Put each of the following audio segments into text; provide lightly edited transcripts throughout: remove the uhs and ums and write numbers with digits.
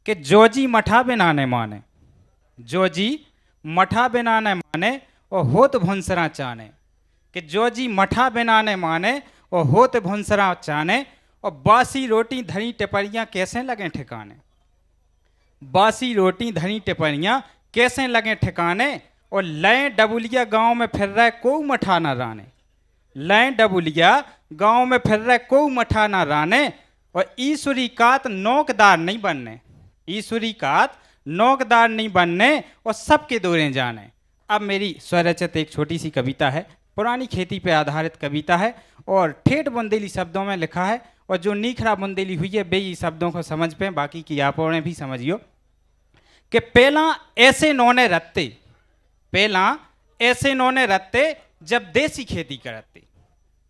कि जोजी मठा बिना ने माने, जोजी मठा बिना ने माने और होत भुंसरा चाने। कि जोजी मठा बिना ने माने और होत भुंसरा चाने, और बासी रोटी धनी टिपरियां कैसे लगे ठिकाने। बासी रोटी धनी टिपरियां कैसे लगे ठिकाने, और लय डबुलिया गांव में फिर रहे को मठा न राने। लय डबुलिया गांव में फिर रहे को मठा न राने, और ईश्वरी कात नौकदार नहीं बनने। ईश्वरी कात नौकदार नहीं बनने और सबके दौरे जाने। अब मेरी स्वरचित एक छोटी सी कविता है, पुरानी खेती पर आधारित कविता है और ठेठ बुंदेली शब्दों में लिखा है, और जो नीखरा बुंदेली हुई है वे ही शब्दों को समझ पे, बाकी की आप भी समझियो। कि पहला ऐसे नौने रत्ते, पहला ऐसे नौने रत्ते जब देसी खेती करते।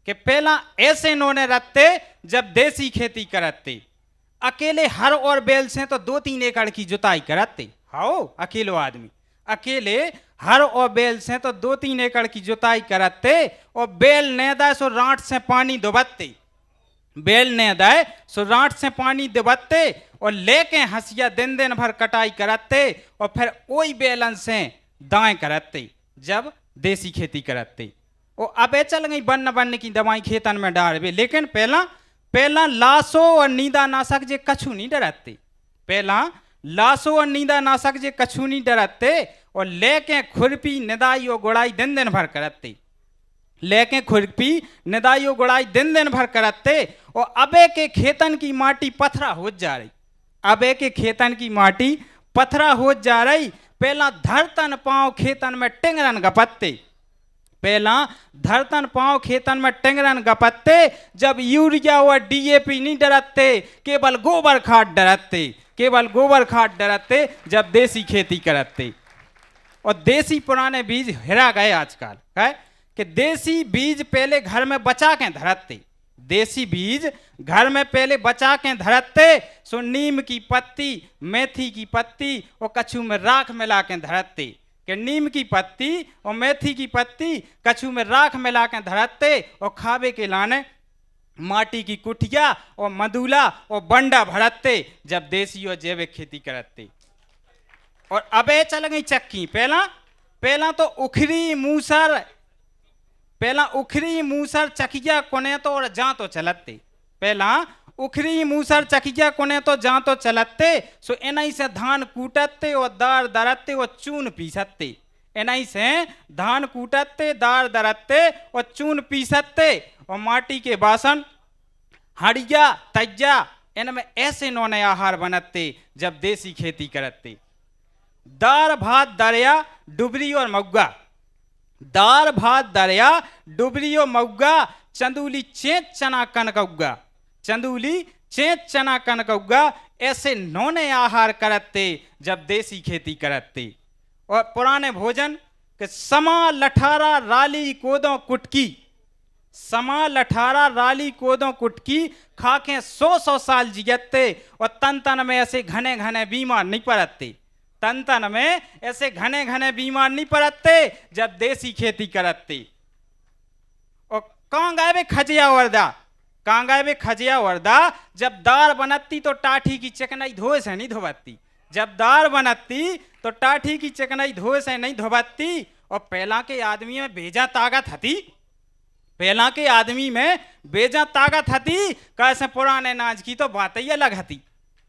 कि पहला ऐसे नौने रत्ते जब देसी खेती करते, अकेले हर और बैल से तो 2-3 एकड़ की जुताई करते। हाओ अकेलो आदमी अकेले हर और बैल से तो 2-3 एकड़ की जुताई करते, और बैल ने दाए सो रांट से पानी दुबत्ते। बैल ने दाए सो रांट से पानी दुबत्ते, और लेके हंसिया दिन दिन भर कटाई करते, और फिर वही बैलन से दाएं करते जब देसी खेती करते। और अब चल गई बन्न बन्न की दवाई खेतन में डालवे, लेकिन पहला पहला लाशो और नींदा नाशक जे कछु नहीं डरते। पहला लाशो और नींदा नाशक जे कछु नहीं डरते, और लेके खुरपी निदाई और गुड़ाई दिन दिन भर करते। लेके खुरपी निदाई और गुड़ाई दिन दिन भर करते, और अबे के खेतन की माटी पथरा हो जा रही। अबे के खेतन की माटी पथरा हो जा रही। पहला धरतन पांव खेतन में टिंगरन गपत्ते। पहला धरतन पांव खेतन में टिंगरन गपत्ते, जब यूरिया और डीएपी नहीं डरते, केवल गोबर खाद डरते। केवल गोबर खाद डरते जब देसी खेती करते। और देसी पुराने बीज हिरा गए आजकल है कि देसी बीज पहले घर में बचा के धरते। देसी बीज घर में पहले बचा के धरते, सो नीम की पत्ती, मेथी की पत्ती और कछु में राख मिला के धरते। कि नीम की पत्ती और मेथी की पत्ती कछु में राख मिला के धरते, और खावे के लाने माटी की कुटिया और मधुला और बंडा भरते जब देसी और जैविक खेती करते। और अबे चल गई चक्की। पहला पहला तो उखरी मूसर, पहला उखरी मूसर चकिया कोने तो और जा तो चलते। पहला उखरी मूसर चकिया कोने तो जा तो चलते, सो इन्हीं से धान कूटते और दार दरते और चून पीसते। इन्हीं से धान कूटते, दार दरते और चून पीसते, और माटी के बासन, हड़िया, तज्जा, इनमें ऐसे नौने आहार बनते जब देसी खेती करते। दार भात दरिया डुबरी और मऊगा, दार भात दरिया डुबरी और मऊगा, चंदूली चेत चना कनक उग्गा, चंदूली चेत चना कनक उग्गा, ऐसे नौने आहार करते जब देसी खेती करते। और पुराने भोजन के समा लठारा राली कोदों कुटकी, समा लठारा राली कोदों कुटकी, खाके 100-100 साल जियते, और तन तन में ऐसे घने घने बीमार नहीं पड़ते। तन तन में ऐसे घने घने बीमार नहीं पड़ते जब देसी खेती करते। और कहाँ गए वे खजिया वर्दा, कहाँ गए वे खजिया वर्दा, जब दार बनती तो टाठी की चिकनाई धोए से नहीं धोबती। जब दार बनती तो टाठी की चिकनाई धोए से नहीं धोबती। और पहला के आदमी में बेजा ताकत हती, पहला के आदमी में बेजा ताकत हती। कैसे पुराने नाज की तो बात ही अलग हती,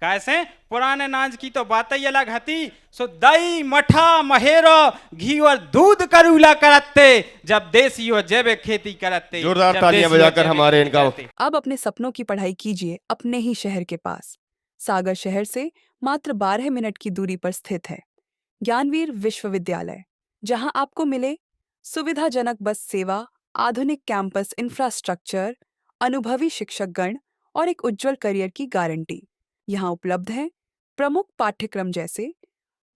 कैसे पुराने नाज की तो बात ही अलग हती। सो दही मठा महेरो घी और दूध करूला करते जब देसी और जैविक खेती करते। जोरदार तालियां बजाकर हमारे इनका। अब अपने सपनों की पढ़ाई कीजिए अपने ही शहर के पास। सागर शहर से मात्र 12 मिनट की दूरी पर स्थित है ज्ञानवीर विश्वविद्यालय, जहां आपको मिले सुविधाजनक बस सेवा, आधुनिक कैंपस इंफ्रास्ट्रक्चर, अनुभवी शिक्षकगण और एक उज्जवल करियर की गारंटी। यहाँ उपलब्ध है प्रमुख पाठ्यक्रम जैसे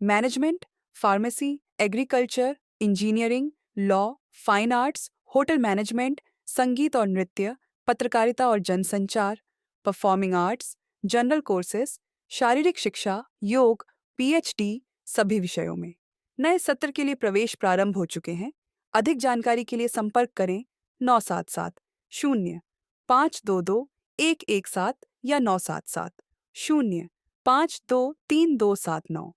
management, pharmacy, agriculture, engineering, law, fine arts, hotel management, संगीत और नृत्य, पत्रकारिता और जनसंचार, परफॉर्मिंग आर्ट्स, जनरल कोर्सेज, शारीरिक शिक्षा, योग, पीएचडी सभी विषयों में। नए सत्र के लिए प्रवेश प्रारंभ हो चुके हैं। अधिक जानकारी के लिए संपर्क करें 977 0 522 117 या 977 0 523279।